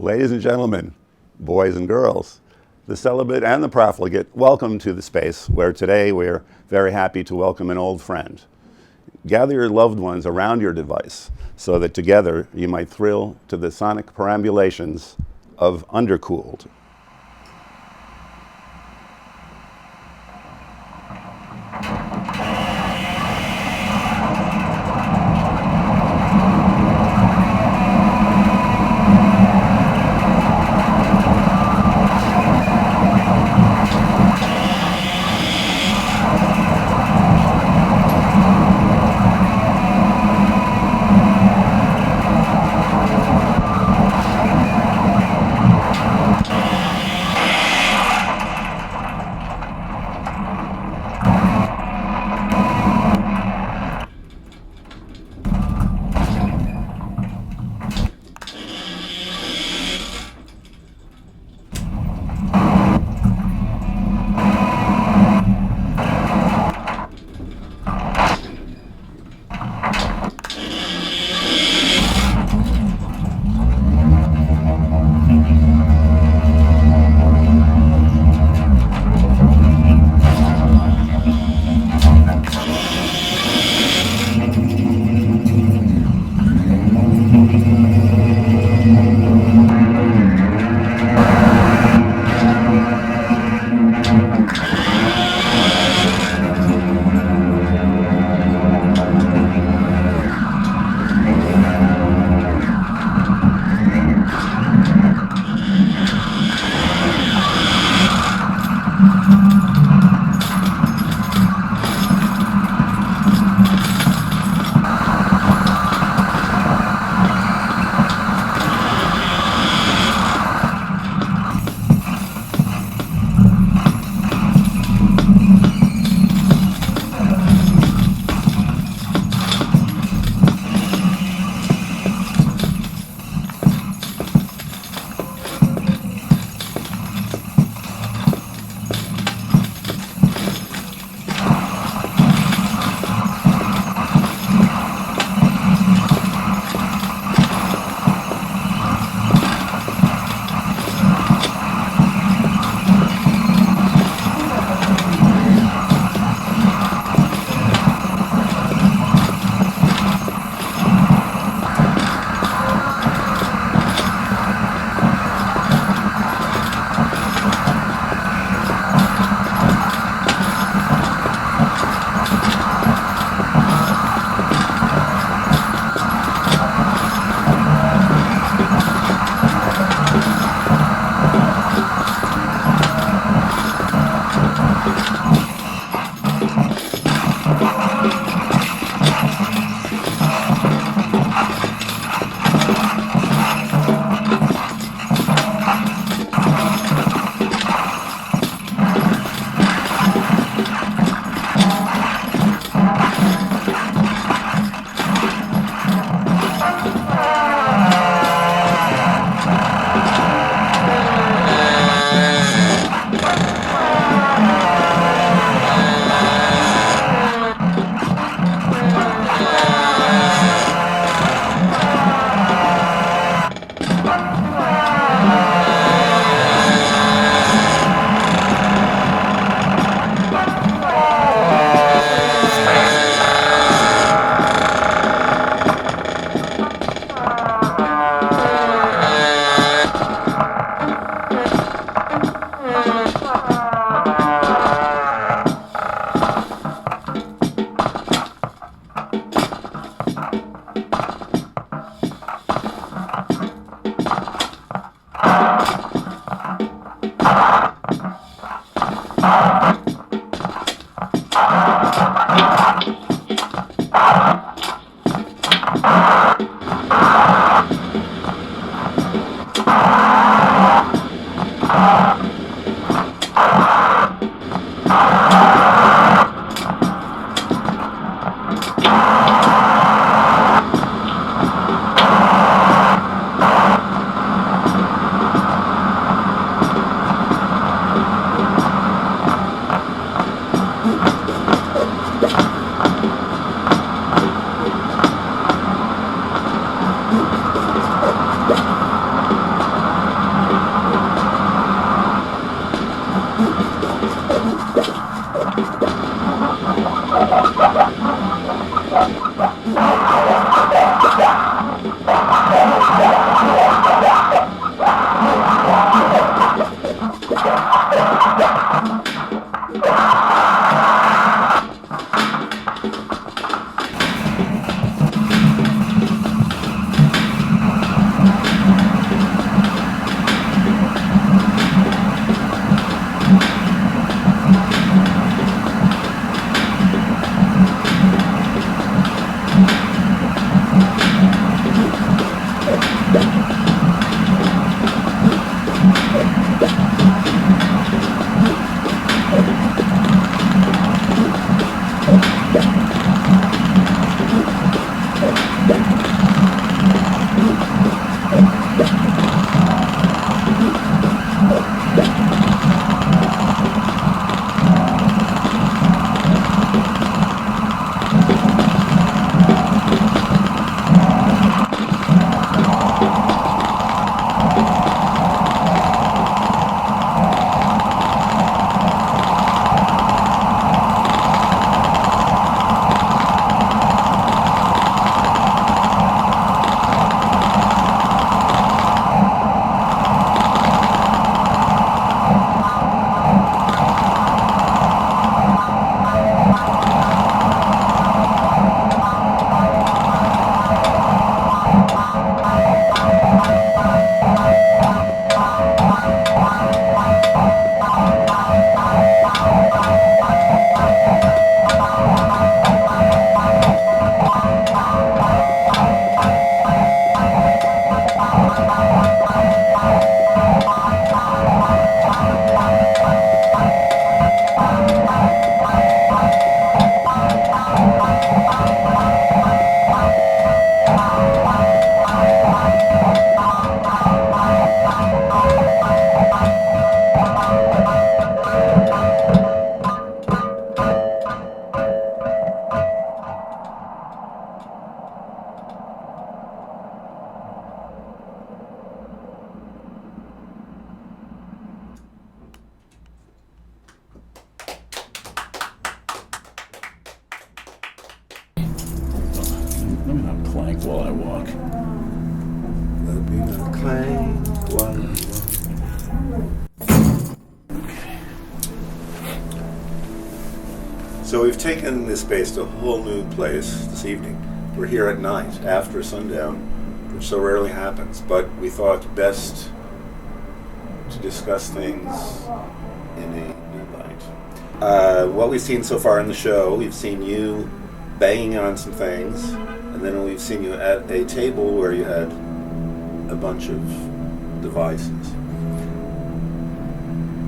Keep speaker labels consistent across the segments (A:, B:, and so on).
A: Ladies and gentlemen, boys and girls, the celibate and the profligate, welcome to the space where today we're very happy to welcome an old friend. Gather your loved ones around your device so that together you might thrill to the sonic perambulations of Undercooled. clang, one. So we've taken this space to a whole new place this evening. We're here at night, after sundown, which so rarely happens, but we thought best to discuss things in a new light. What we've seen so far in the show, we've seen you banging on some things, and then we've seen you at a table where you had a bunch of devices.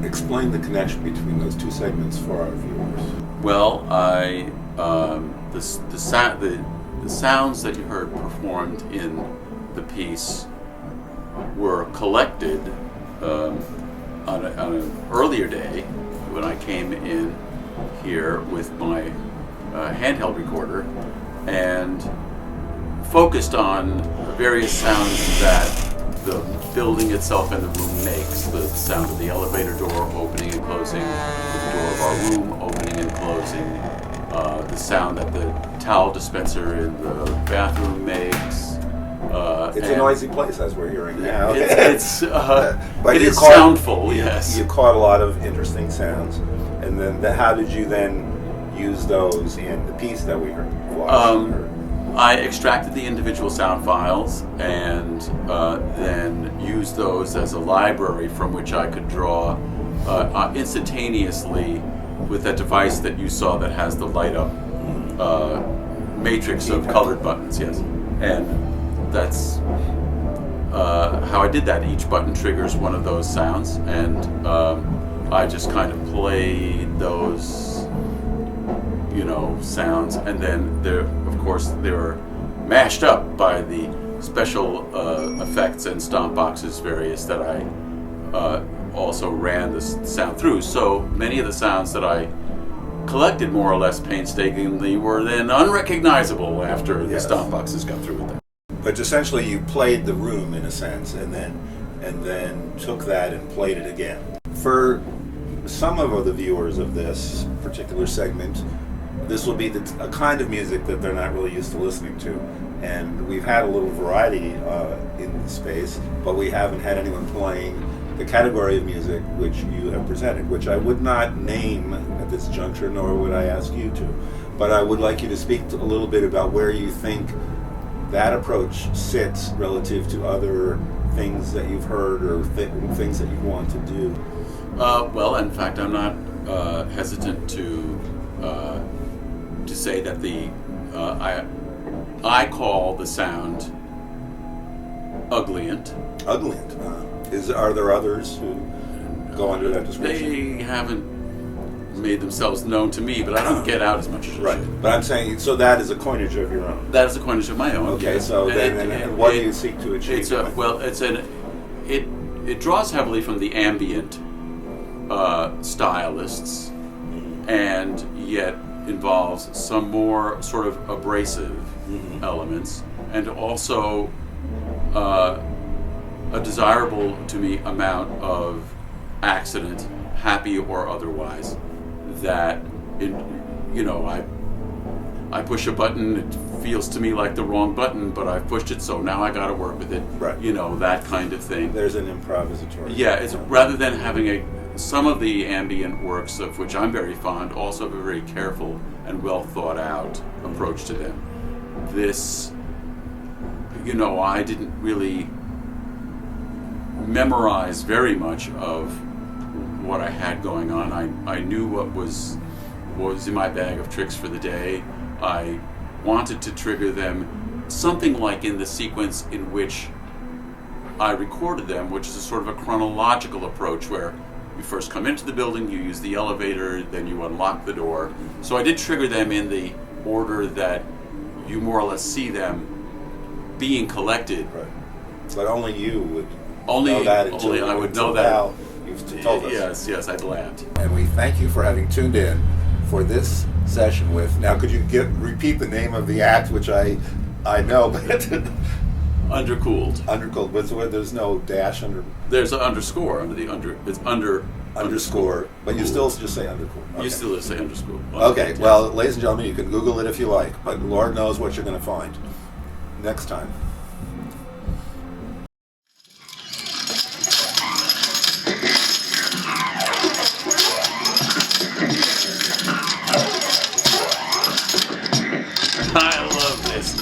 A: Explain the connection between those two segments for our viewers.
B: Well, the sounds that you heard performed in the piece were collected on an earlier day when I came in here with my handheld recorder and focused on various sounds that the building itself and the room makes. The sound of the elevator door opening and closing, the door of our room opening and closing, the sound that the towel dispenser in the bathroom makes.
A: It's a noisy place, as we're hearing now.
B: It is soundful, yes.
A: You caught a lot of interesting sounds, and then how did you then use those in the piece that we heard?
B: I extracted the individual sound files and then used those as a library from which I could draw instantaneously with that device that you saw that has the light up matrix of colored buttons, yes. And that's how I did that. Each button triggers one of those sounds, and I just kind of played those sounds, and then they were mashed up by the special effects and stomp boxes various that I also ran this sound through. So many of the sounds that I collected more or less painstakingly were then unrecognizable after the stomp boxes got through with them.
A: But essentially you played the room in a sense, and then took that and played it again. For some of the viewers of this particular segment, this will be a kind of music that they're not really used to listening to. And we've had a little variety in the space, but we haven't had anyone playing the category of music which you have presented, which I would not name at this juncture, nor would I ask you to. But I would like you to speak a little bit about where you think that approach sits relative to other things that you've heard or things that you want to do.
B: Well, in fact, I'm not hesitant to say that I call the sound Uglient.
A: Uglient. Are there others who go under that description?
B: They haven't made themselves known to me, but I don't get out as much as I should.
A: But I'm saying, so that is a coinage of your own.
B: That is a coinage of my own.
A: Okay, so then what do you seek to achieve?
B: It draws heavily from the ambient stylists, and yet involves some more sort of abrasive elements, and also a desirable to me amount of accident, happy or otherwise, that I push a button, it feels to me like the wrong button, but I've pushed it, so now I got to work with it.
A: Right.
B: That kind of thing.
A: There's an improvisatory.
B: Yeah, it's rather than having some of the ambient works, of which I'm very fond, also have a very careful and well thought out approach to them. This, I didn't really memorize very much of what I had going on. I knew what was in my bag of tricks for the day. I wanted to trigger them something like in the sequence in which I recorded them, which is a sort of a chronological approach where you first come into the building, you use the elevator, then you unlock the door. So I did trigger them in the order that you more or less see them being collected.
A: Right. But only you would
B: know
A: that.
B: Only I would know that.
A: You've told us.
B: Yes, I blabbed.
A: And we thank you for having tuned in for this session with. Now, could you repeat the name of the act, which I know, but
B: Undercooled.
A: Undercooled. But there's no dash under.
B: There's an underscore under the under. It's
A: underscore. But you still just say undercooled. Okay.
B: You still say underscore.
A: Okay. Yeah. Well, ladies and gentlemen, you can Google it if you like, but Lord knows what you're going to find next time.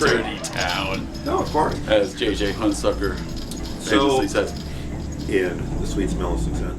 C: great.
B: dirty town,
C: No, of course.
B: as J.J. Hunsucker
C: So-
B: famously says.
C: In The Sweet Smell of Success.